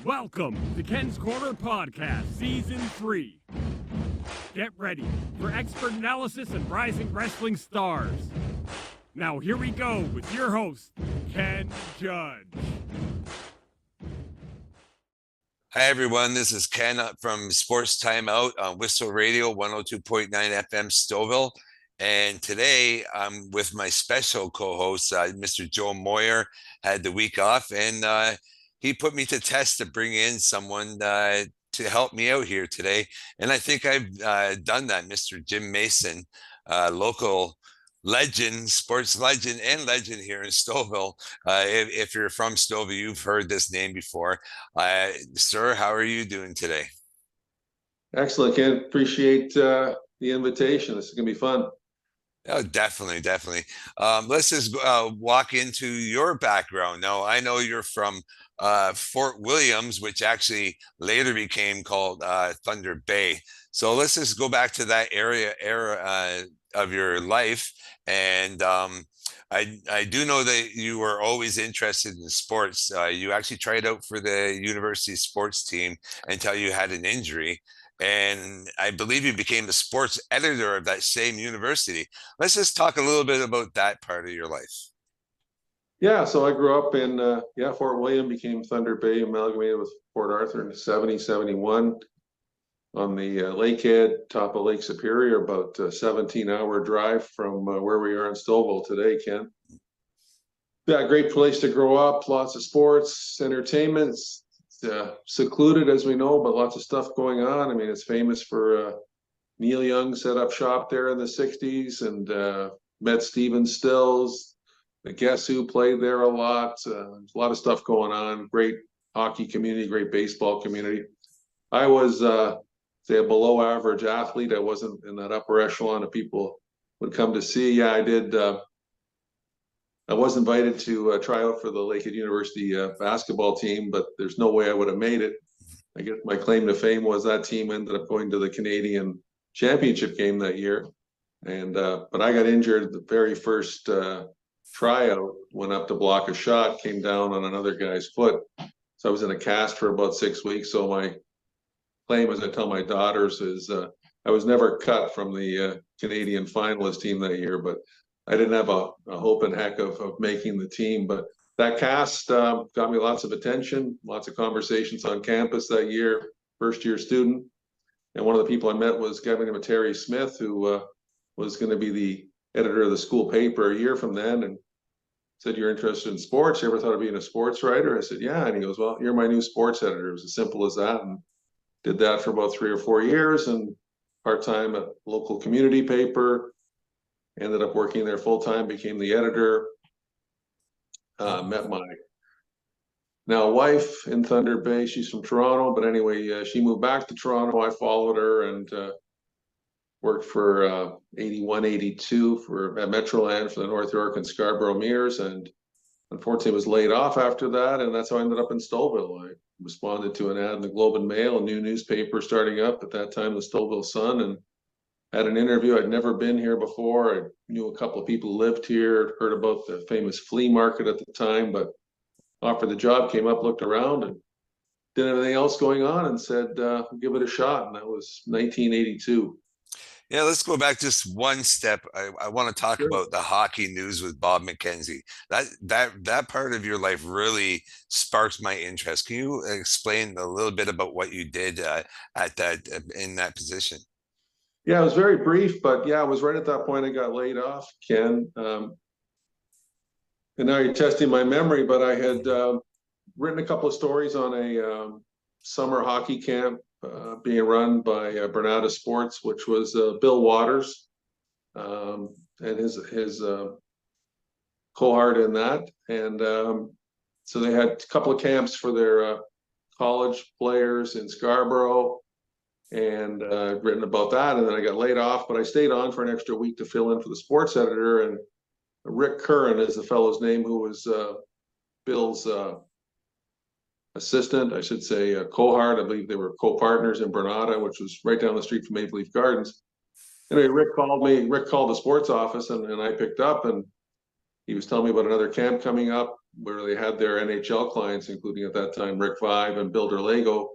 Welcome to Ken's Corner Podcast, Season 3. Get ready for expert analysis and rising wrestling stars. Now here we go with your host, Ken Judge. Hi everyone, this is Ken from Sports Timeout on Whistle Radio 102.9 FM Stouffville. And today I'm with my special co-host, Mr. Joe Moyer, had the week off, and he put me to test to bring in someone to help me out here today. And I think I've done that, Mr. Jim Mason, local legend, sports legend and legend here in Stouffville. If you're from Stouffville, you've heard this name before. Sir, how are you doing today? Excellent, Ken. Appreciate the invitation. This is going to be fun. Oh, definitely. Let's just walk into your background. Now, I know you're from Fort Williams, which actually later became called Thunder Bay. So let's just go back to that era of your life. And I do know that you were always interested in sports. You actually tried out for the university sports team until you had an injury. And I believe you became the sports editor of that same university. Let's just talk a little bit about that part of your life. Yeah, so I grew up in Fort William, became Thunder Bay, amalgamated with Port Arthur in 71 on the lakehead, top of Lake Superior, about a 17-hour drive from where we are in Stouffville today, Ken. Yeah, great place to grow up, lots of sports, entertainment. Secluded, as we know, but lots of stuff going on. I mean, it's famous for Neil Young set up shop there in the 60s and met Stephen Stills. The Guess Who played there a lot. There's a lot of stuff going on. Great hockey community, great baseball community. I was, say, a below average athlete. I wasn't in that upper echelon of people would come to see. Yeah, I did. I was invited to try out for the Lakehead University basketball team, but there's no way I would have made it. I guess my claim to fame was that team ended up going to the Canadian championship game that year. And but I got injured the very first tryout, went up to block a shot, came down on another guy's foot. So I was in a cast for about 6 weeks. So my claim, as I tell my daughters, is I was never cut from the Canadian finalist team that year, but I didn't have a hope in heck of making the team. But that cast got me lots of attention, lots of conversations on campus that year, first-year student. And one of the people I met was Governor Terry Smith, who was going to be the editor of the school paper a year from then, and said, "You're interested in sports? You ever thought of being a sports writer?" I said, "Yeah." And he goes, "Well, you're my new sports editor." It was as simple as that. And did that for about 3 or 4 years, and part-time at local community paper. Ended up working there full-time, became the editor. Met my now wife in Thunder Bay. She's from Toronto, but anyway, she moved back to Toronto. I followed her and worked for 81, 82 at Metroland for the North York and Scarborough Mears, and unfortunately was laid off after that, and that's how I ended up in Stouffville. I responded to an ad in the Globe and Mail, a new newspaper starting up at that time, the Stouffville Sun, and had an interview. I'd never been here before. I knew a couple of people who lived here, heard about the famous flea market at the time, but offered the job, came up, looked around, and didn't have anything else going on, and said, give it a shot. And that was 1982. Yeah, let's go back just one step. I want to talk Sure. about the hockey news with Bob McKenzie. That part of your life really sparked my interest. Can you explain a little bit about what you did in that position? Yeah, it was very brief, but yeah, it was right at that point I got laid off, Ken. And now you're testing my memory, but I had written a couple of stories on a summer hockey camp being run by Bernata Sports, which was Bill Waters and his cohort in that. And so they had a couple of camps for their college players in Scarborough, and written about that. And then I got laid off, but I stayed on for an extra week to fill in for the sports editor. And Rick Curran is the fellow's name, who was Bill's assistant, I should say, cohort. I believe they were co-partners in Bernata, which was right down the street from Maple Leaf Gardens. Anyway, Rick called the sports office, and I picked up, and he was telling me about another camp coming up where they had their NHL clients, including at that time Rick Vive and Bill Derlago,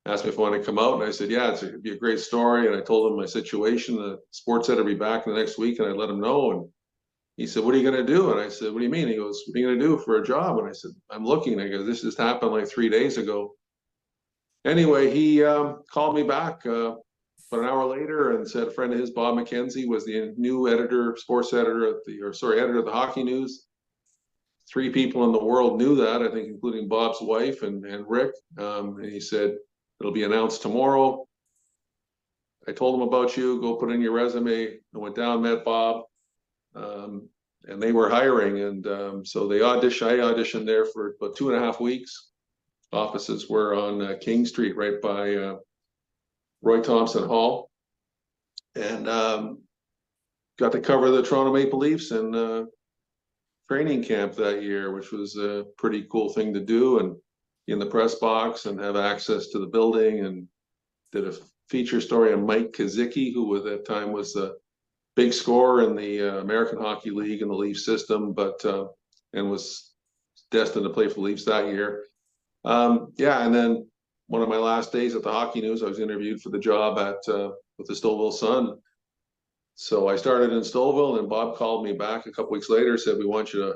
asked me if I wanted to come out, and I said, yeah, it'd be a great story. And I told him my situation. The sports editor would be back the next week, and I'd let him know. And he said, what are you going to do? And I said, what do you mean? He goes, what are you going to do for a job? And I said, I'm looking. I go, this just happened like 3 days ago. Anyway, he called me back about an hour later and said a friend of his, Bob McKenzie, was the new editor, sports editor editor of the Hockey News. 3 people in the world knew that, I think, including Bob's wife and Rick. And he said, it'll be announced tomorrow. I told him about you, go put in your resume. I went down, met Bob, and they were hiring. And so I auditioned there for about 2.5 weeks. Offices were on King Street, right by Roy Thompson Hall. And got to cover the Toronto Maple Leafs in training camp that year, which was a pretty cool thing to do. And in the press box and have access to the building, and did a feature story on Mike Kazicki, who at that time was the big scorer in the American Hockey League and the Leaf system, but and was destined to play for the Leafs that year. Yeah, and then one of my last days at the Hockey News, I was interviewed for the job with the Stouffville Sun. So I started in Stouffville, and Bob called me back a couple weeks later, said, we want you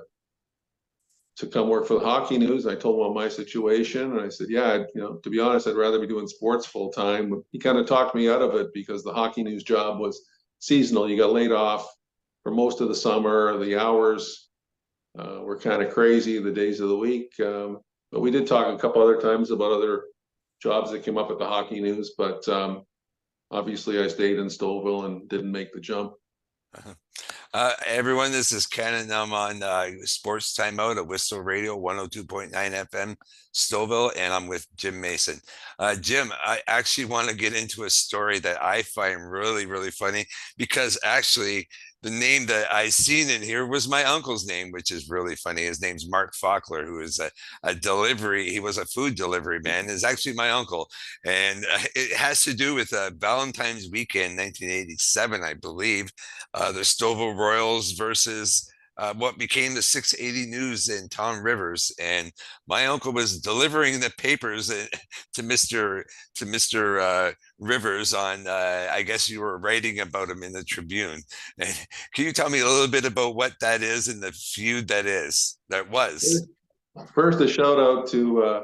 to come work for the Hockey News. I told him about my situation, and I said, yeah, to be honest, I'd rather be doing sports full time. He kind of talked me out of it because the Hockey News job was seasonal. You got laid off for most of the summer. The hours were kind of crazy, the days of the week. But we did talk a couple other times about other jobs that came up at the Hockey News. But obviously, I stayed in Stouffville and didn't make the jump. Everyone, this is Ken, and I'm on Sports Timeout at Whistle Radio 102.9 FM Stouffville, and I'm with Jim Mason. Jim, I actually want to get into a story that I find really, really funny, because actually the name that I seen in here was my uncle's name, which is really funny. His name's Mark Faulkner, who is he was a food delivery man, is actually my uncle. And it has to do with Valentine's weekend, 1987, I believe, the Stouffville Royals versus what became the 680 News in Tom Rivers. And my uncle was delivering the papers to Mr. Rivers on, I guess you were writing about him in the Tribune. And can you tell me a little bit about what that is and the feud that was? First, a shout out to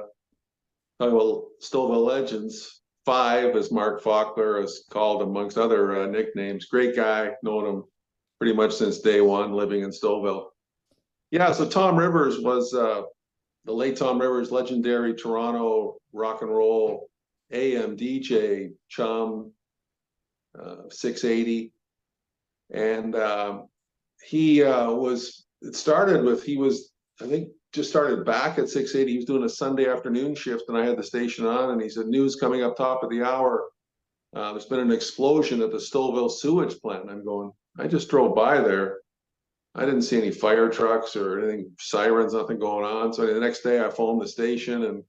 Stouffville legends. 5, as Mark Faulkner is called amongst other nicknames. Great guy, known him pretty much since day one, living in Stouffville. Yeah, so Tom Rivers was the late Tom Rivers, legendary Toronto rock and roll AM DJ, chum, 680. And he I think, just started back at 680. He was doing a Sunday afternoon shift, and I had the station on, and he said, news coming up top of the hour. There's been an explosion at the Stouffville sewage plant. And I'm going, I just drove by there. I didn't see any fire trucks or anything, sirens, nothing going on. So the next day I phoned the station and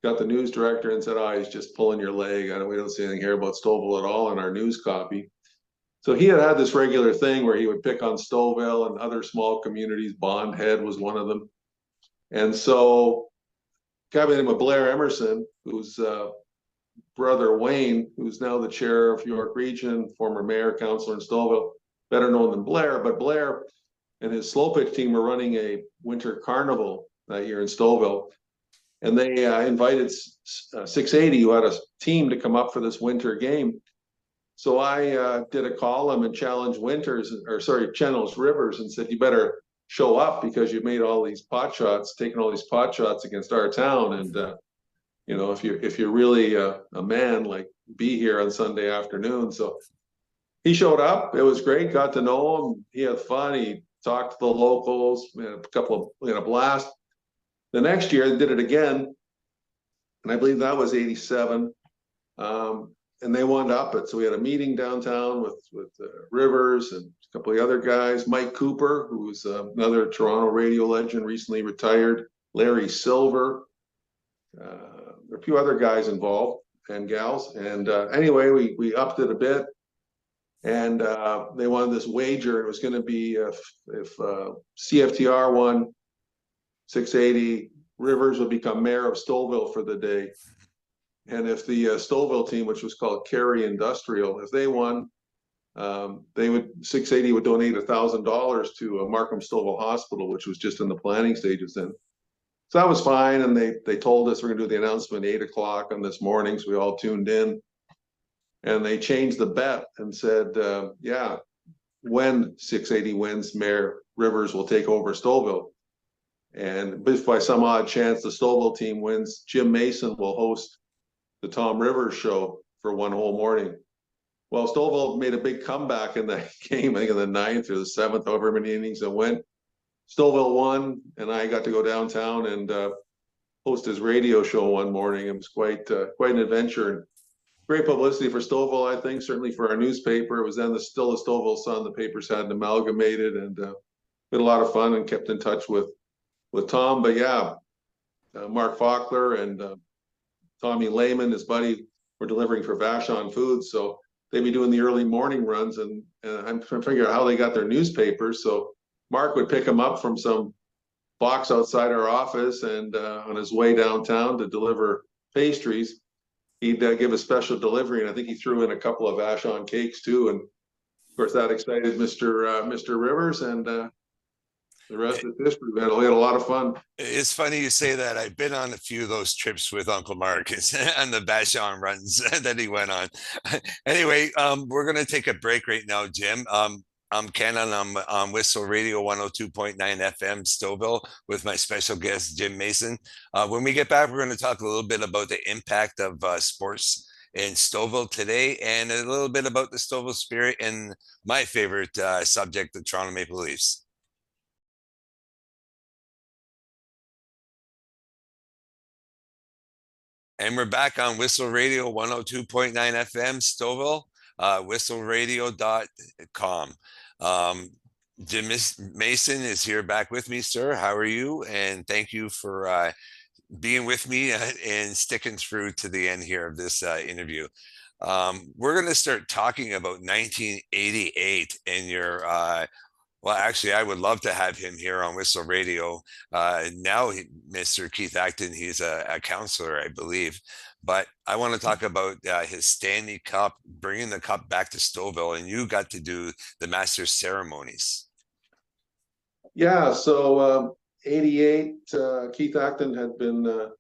got the news director and said, he's just pulling your leg. We don't see anything here about Stouffville at all in our news copy. So he had this regular thing where he would pick on Stouffville and other small communities. Bond Head was one of them. And so a guy by the name of Blair Emerson, whose brother Wayne, who's now the chair of York Region, former mayor, councilor in Stouffville, better known than Blair, but Blair and his slow pitch team were running a winter carnival that year in Stouffville. And they invited 680, who had a team, to come up for this winter game. So I did a column and challenged Rivers, and said, you better show up because you've made all these pot shots, taken all these pot shots against our town. And, if you're really a man, like, be here on Sunday afternoon. So he showed up. It was great. Got to know him. He had fun. He talked to the locals. We had a blast. The next year they did it again, and I believe that was 87. And they wound up it. So we had a meeting downtown with Rivers and a couple of other guys. Mike Cooper, who was another Toronto radio legend, recently retired. Larry Silver. There were a few other guys involved and gals. And anyway, we upped it a bit. And they wanted this wager. It was going to be if CFTR won 680, Rivers would become mayor of Stouffville for the day. And if the Stouffville team, which was called Kerry Industrial, if they won, 680 would donate $1,000 to Markham Stouffville Hospital, which was just in the planning stages then. So that was fine. And they told us we're going to do the announcement at 8 o'clock on this morning. So we all tuned in. And they changed the bet and said, yeah, when 680 wins, Mayor Rivers will take over Stouffville. And if by some odd chance the Stouffville team wins, Jim Mason will host the Tom Rivers show for one whole morning. Well, Stouffville made a big comeback in that game, I think in the 9th or the 7th, however many innings it went. Stouffville won, and I got to go downtown and host his radio show one morning. It was quite an adventure and great publicity for Stouffville, I think, certainly for our newspaper. It was then still the Stouffville Sun. The papers hadn't amalgamated, and we had a lot of fun and kept in touch with Tom. But yeah, Mark Faulkner and Tommy Lehman, his buddy, were delivering for Vashon Foods. So they'd be doing the early morning runs, and I'm trying to figure out how they got their newspapers. So Mark would pick them up from some box outside our office, and on his way downtown to deliver pastries, he'd give a special delivery, and I think he threw in a couple of Vashon cakes too. And of course, that excited Mr. Rivers, and the rest is history. We had a lot of fun. It's funny you say that. I've been on a few of those trips with Uncle Mark and the Vashon runs that he went on. Anyway, we're going to take a break right now, Jim. I'm Ken, and I'm on Whistle Radio 102.9 FM Stouffville with my special guest, Jim Mason. When we get back, we're going to talk a little bit about the impact of sports in Stouffville today, and a little bit about the Stouffville Spirit and my favorite subject, the Toronto Maple Leafs. And we're back on Whistle Radio 102.9 FM Stouffville, whistleradio.com. Jim Mason is here back with me, sir. How are you? And thank you for being with me and sticking through to the end here of this interview. We're going to start talking about 1988 and your well, actually, I would love to have him here on Whistle Radio. Now, Mr. Keith Acton, he's a counselor, I believe. But I want to talk about his Stanley Cup, bringing the cup back to Stouffville, and you got to do the Masters ceremonies. Yeah, so 88, Keith Acton had been a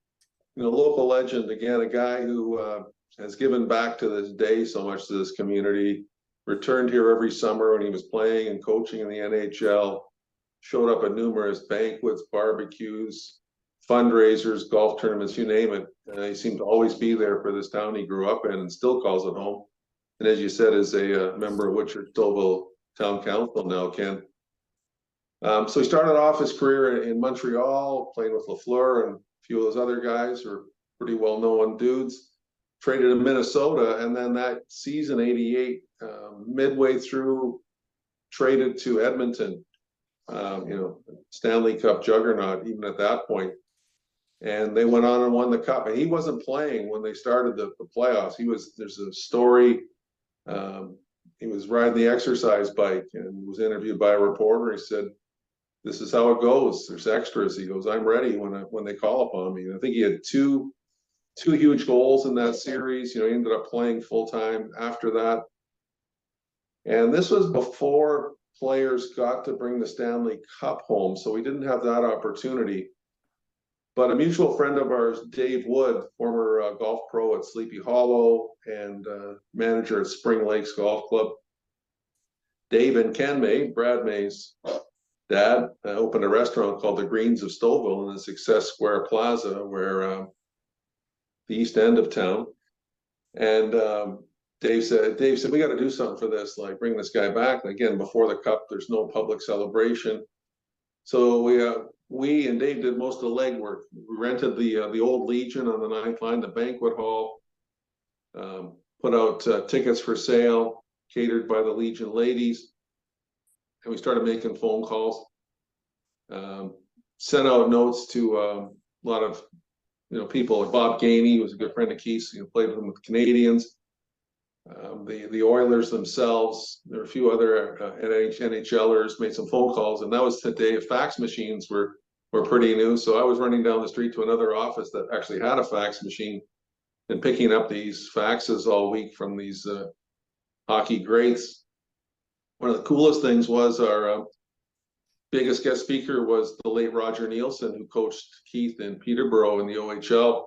local legend, again, a guy who has given back to this day so much to this community. Returned here every summer when he was playing and coaching in the NHL, showed up at numerous banquets, barbecues, fundraisers, golf tournaments, you name it. He seemed to always be there for this town he grew up in and still calls it home. And as you said, is a member of Stouffville Town Council now, Ken. So he started off his career in Montreal, playing with Lafleur and a few of those other guys who are pretty well-known dudes. Traded in Minnesota, and then that season, 88, midway through, traded to Edmonton, Stanley Cup juggernaut, even at that point. And they went on and won the cup. And he wasn't playing when they started the playoffs. There's a story, he was riding the exercise bike and was interviewed by a reporter. He said, "This is how it goes. There's extras." He goes, "I'm ready when they call upon me." And I think he had two huge goals in that series. He ended up playing full time after that. And this was before players got to bring the Stanley Cup home, so we didn't have that opportunity. But a mutual friend of ours, Dave Wood, former golf pro at Sleepy Hollow and manager at Spring Lakes Golf Club. Dave and Ken May, Brad May's dad, opened a restaurant called the Greens of Stouffville in the Success Square Plaza, where the east end of town. And Dave said, "We got to do something for this, like bring this guy back." And again, before the cup, there's no public celebration. So we and Dave did most of the legwork. We rented the old Legion on the 9th line, the banquet hall, put out tickets for sale, catered by the Legion ladies. And we started making phone calls, sent out notes to a lot of people. Like Bob Gainey was a good friend of Keith's, played with him with the Canadians. The Oilers themselves, there were a few other NHLers, made some phone calls, and that was the day of fax machines were were pretty new. So I was running down the street to another office that actually had a fax machine and picking up these faxes all week from these hockey greats. One of the coolest things was our biggest guest speaker was the late Roger Nielsen, who coached Keith in Peterborough in the OHL.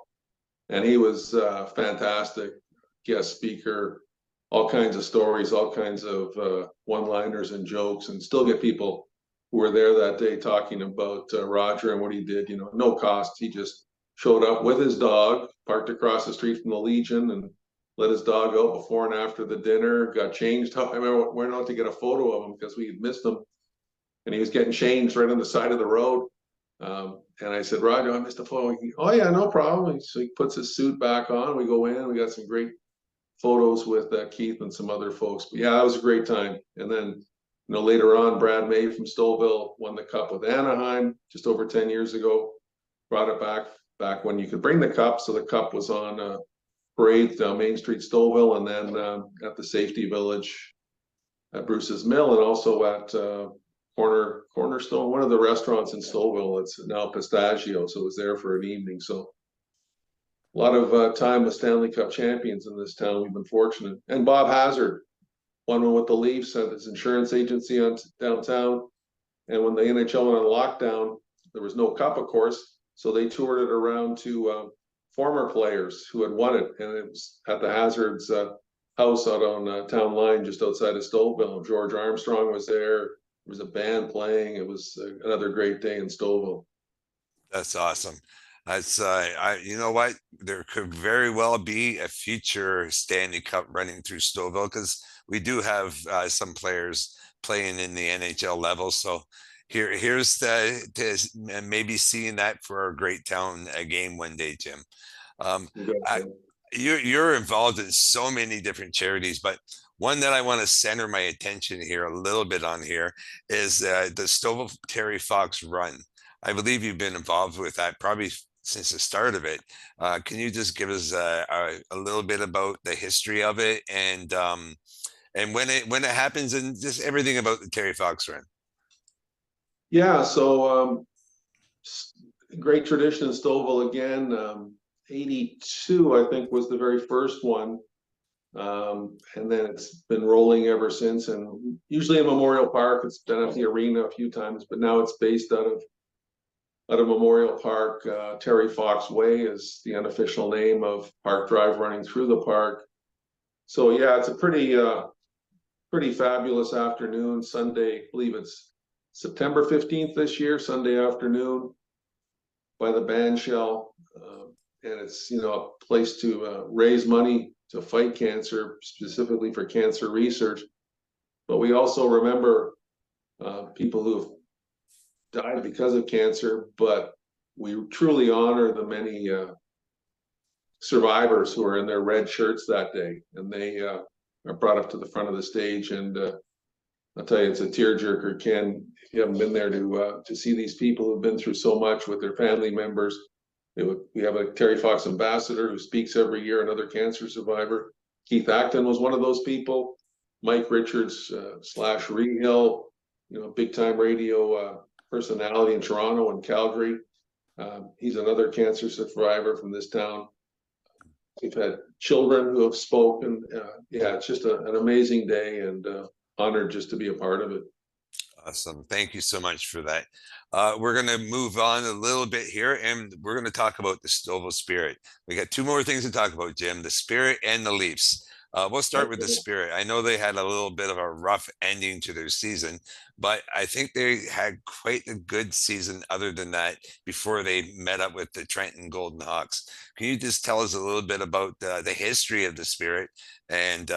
And he was fantastic guest speaker, all kinds of stories, all kinds of one-liners and jokes, and still get people who were there that day talking about Roger and what he did. You know, no cost. He just showed up with his dog, parked across the street from the Legion, and let his dog out before and after the dinner, got changed. I remember went out to get a photo of him because we had missed him, and he was getting changed right on the side of the road. And I said, Roger, I missed a photo. Oh yeah, no problem. So he puts his suit back on. We go in. We got some great photos with Keith and some other folks. But yeah, that was a great time. And then, you know, later on, Brad May from Stouffville won the cup with Anaheim just over 10 years ago. Brought it back when you could bring the cup. So the cup was on parade down Main Street, Stouffville, and then at the Safety Village at Bruce's Mill, and also at Cornerstone, one of the restaurants in Stouffville. It's now Pistachio, so it was there for an evening. So a lot of time with Stanley Cup champions in this town. We've been fortunate. And Bob Hazard won one with the Leafs at his insurance agency on downtown. And when the NHL went on lockdown, there was no cup, of course. So they toured it around to former players who had won it. And it was at the Hazard's house out on Town Line, just outside of Stouffville. George Armstrong was there. There was a band playing. It was another great day in Stouffville. That's awesome. That's you know what? There could very well be a future Stanley Cup running through Stouffville, because we do have some players playing in the NHL level. So here's the maybe seeing that for our great town game one day, Jim. You're involved in so many different charities, but one that I want to center my attention here a little bit on here is the Stouffville Terry Fox Run. I believe you've been involved with that probably since the start of it. Can you just give us a little bit about the history of it and when it happens and just everything about the Terry Fox Run? Yeah, so great tradition in Stouffville again. 82, I think, was the very first one. And then it's been rolling ever since, and usually in Memorial Park. It's done at the arena a few times, but now it's based out of Memorial Park. Terry Fox Way is the unofficial name of Park Drive running through the park. So yeah, it's a pretty fabulous afternoon. Sunday, I believe it's September 15th this year, Sunday afternoon, by the band shell. And it's, you know, a place to raise money to fight cancer, specifically for cancer research. But we also remember people who have died because of cancer, but we truly honor the many survivors who are in their red shirts that day, and they are brought up to the front of the stage. And I'll tell you, it's a tearjerker, Ken, if you haven't been there to see these people who've been through so much with their family members. We have a Terry Fox ambassador who speaks every year, another cancer survivor. Keith Acton was one of those people. Mike Richards / Rehill, you know, big time radio personality in Toronto and Calgary. He's another cancer survivor from this town. We've had children who have spoken. Yeah, it's just an amazing day, and honored just to be a part of it. Awesome. Thank you so much for that. We're going to move on a little bit here, and we're going to talk about the Stouffville Spirit. We got two more things to talk about, Jim, the Spirit and the Leafs. We'll start with the Spirit. I know they had a little bit of a rough ending to their season, but I think they had quite a good season other than that before they met up with the Trenton Golden Hawks. Can you just tell us a little bit about the history of the Spirit and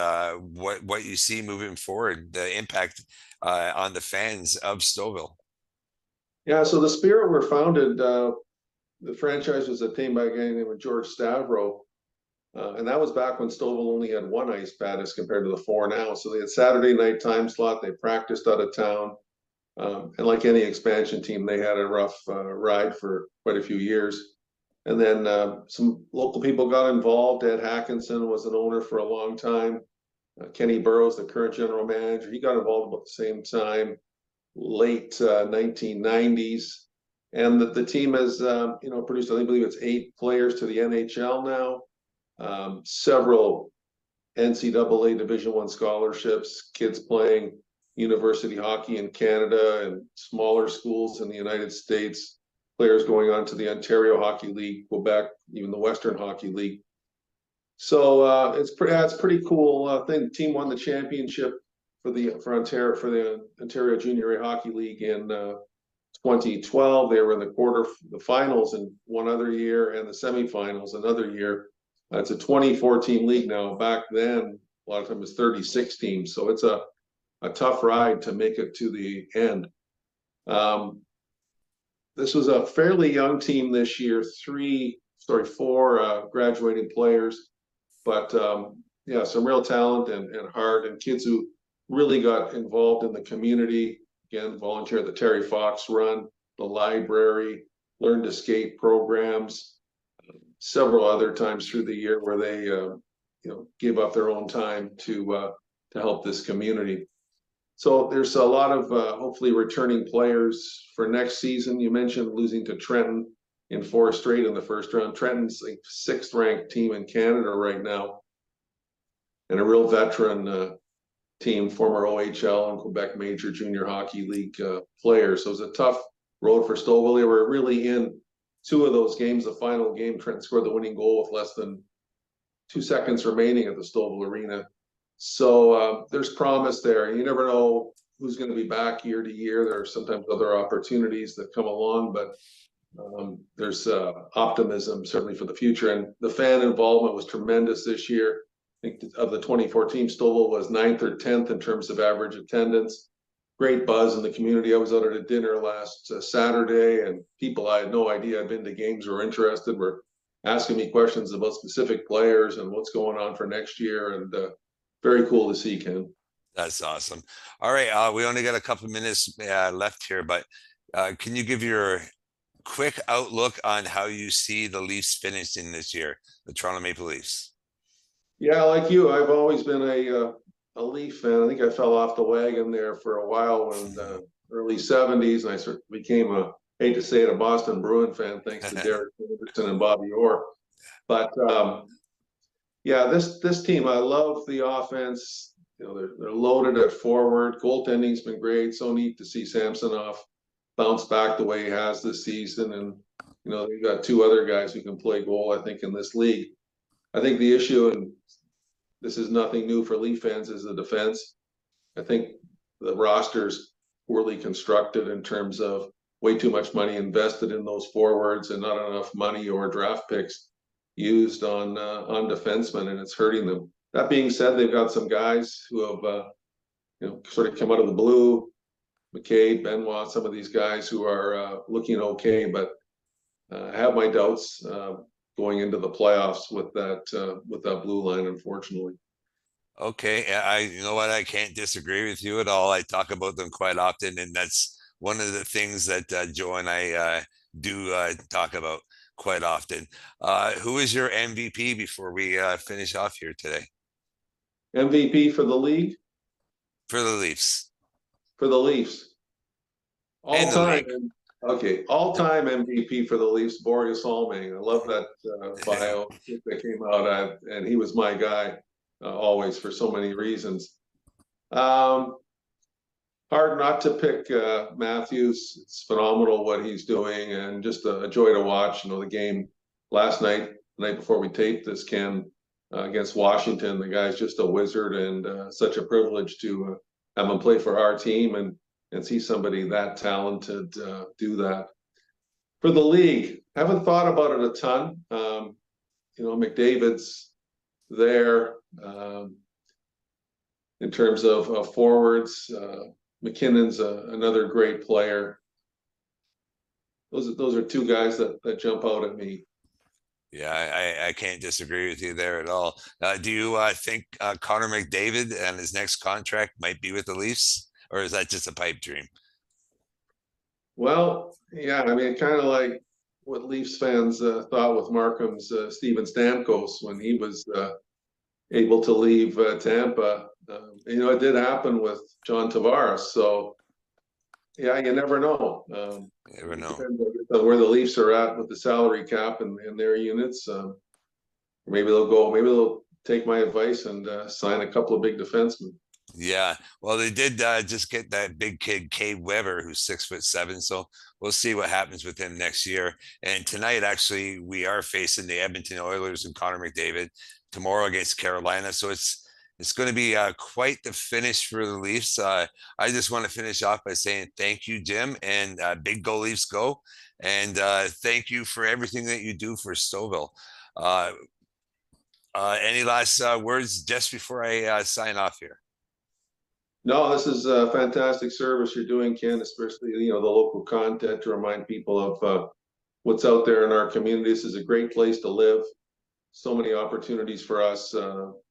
what you see moving forward, the impact on the fans of Stouffville? Yeah, so the Spirit were founded, the franchise was obtained by a guy named George Stavro. And that was back when Stouffville only had one ice pad as compared to the 4 now. So they had Saturday night time slot. They practiced out of town. And like any expansion team, they had a rough ride for quite a few years. And then some local people got involved. Ed Hackinson was an owner for a long time. Kenny Burrows, the current general manager, he got involved about the same time, late 1990s. And the team has, produced, I believe it's 8 players to the NHL now. Several NCAA Division I scholarships, kids playing university hockey in Canada and smaller schools in the United States, players going on to the Ontario Hockey League, Quebec, even the Western Hockey League. So it's pretty cool thing. The team won the championship for the Ontario Junior A Hockey League in 2012. They were in the finals in one other year and the semifinals another year. It's a 24-team league now. Back then, a lot of time it was 36 teams. So it's a tough ride to make it to the end. This was a fairly young team this year, 4 graduating players, but some real talent and heart, and kids who really got involved in the community. Again, volunteer at the Terry Fox Run, the library, learn to skate programs, several other times through the year where they give up their own time to help this community. So there's a lot of hopefully returning players for next season. You mentioned losing to Trenton in 4 straight in the first round. Trenton's like 6th ranked team in Canada right now, and a real veteran team, former OHL and Quebec Major Junior Hockey League player. So it was a tough road for Stouffville. They were really in 2 of those games. The final game, Trenton scored the winning goal with less than 2 seconds remaining at the Stouffville Arena. So there's promise there. You never know who's going to be back year to year. There are sometimes other opportunities that come along, but there's optimism certainly for the future. And the fan involvement was tremendous this year. I think of the 24 teams, Stouffville was 9th or 10th in terms of average attendance. Great buzz in the community. I was out at a dinner last Saturday, and people I had no idea had been to games or were interested were asking me questions about specific players and what's going on for next year. And very cool to see, Ken. That's awesome. All right, we only got a couple of minutes left here, but can you give your quick outlook on how you see the Leafs finishing this year, the Toronto Maple Leafs? Yeah, like you, I've always been a Leaf fan. I think I fell off the wagon there for a while in the early 70s, and I sort of became hate to say it, a Boston Bruin fan, thanks to Derek Anderson and Bobby Orr. But yeah, this team, I love the offense. They're loaded at forward. Goaltending's been great. So neat to see Samsonov bounce back the way he has this season. And they've got 2 other guys who can play goal, I think, in this league. I think the issue, and this is nothing new for Leaf fans, is the defense. I think the roster's poorly constructed in terms of way too much money invested in those forwards and not enough money or draft picks used on defensemen, and it's hurting them. That being said, they've got some guys who have sort of come out of the blue. McCabe, Benoit, some of these guys who are looking okay, but I have my doubts going into the playoffs with that blue line, unfortunately. Okay, you know what? I can't disagree with you at all. I talk about them quite often, and that's one of the things that Joe and I do talk about quite often. Who is your MVP before we finish off here today? MVP for the league? For the Leafs. For the Leafs. All-time MVP for the Leafs, Boris Holming. I love that bio that came out, and he was my guy always for so many reasons. Hard not to pick Matthews. It's phenomenal what he's doing, and just a joy to watch. The game last night, the night before we taped this, Ken, against Washington. The guy's just a wizard, and such a privilege to have him play for our team and see somebody that talented do that. For the league, haven't thought about it a ton. McDavid's there in terms of forwards. McKinnon's another great player. Those are 2 guys that jump out at me. Yeah, I can't disagree with you there at all. Do you think Connor McDavid and his next contract might be with the Leafs, or is that just a pipe dream? Well, yeah, I mean, kind of like what Leafs fans thought with Markham's Steven Stamkos when he was able to leave Tampa. It did happen with John Tavares. So Yeah, you never know. You never It know. depends on where the Leafs are at with the salary cap and their units. Maybe they'll take my advice and sign a couple of big defensemen. Yeah, well, they did just get that big kid, Cade Weber, who's 6'7". So we'll see what happens with him next year. And tonight, actually, we are facing the Edmonton Oilers and Connor McDavid tomorrow against Carolina. So it's going to be quite the finish for the Leafs. I just want to finish off by saying thank you, Jim, and big go Leafs go. And thank you for everything that you do for Stouffville. Any last words just before I sign off here? No, this is a fantastic service you're doing, Ken, especially, the local content to remind people of what's out there in our community. This is a great place to live. So many opportunities for us,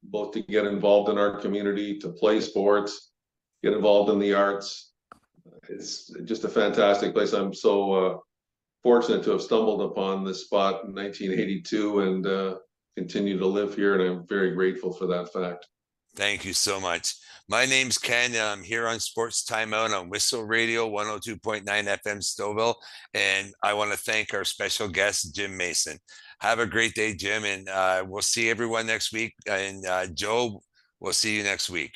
both to get involved in our community, to play sports, get involved in the arts. It's just a fantastic place. I'm so fortunate to have stumbled upon this spot in 1982 and continue to live here, and I'm very grateful for that fact. Thank you so much. My name's Ken. I'm here on Sports Timeout on Whistle Radio 102.9 FM Stouffville. And I want to thank our special guest, Jim Mason. Have a great day, Jim. And we'll see everyone next week. And Joe, we'll see you next week.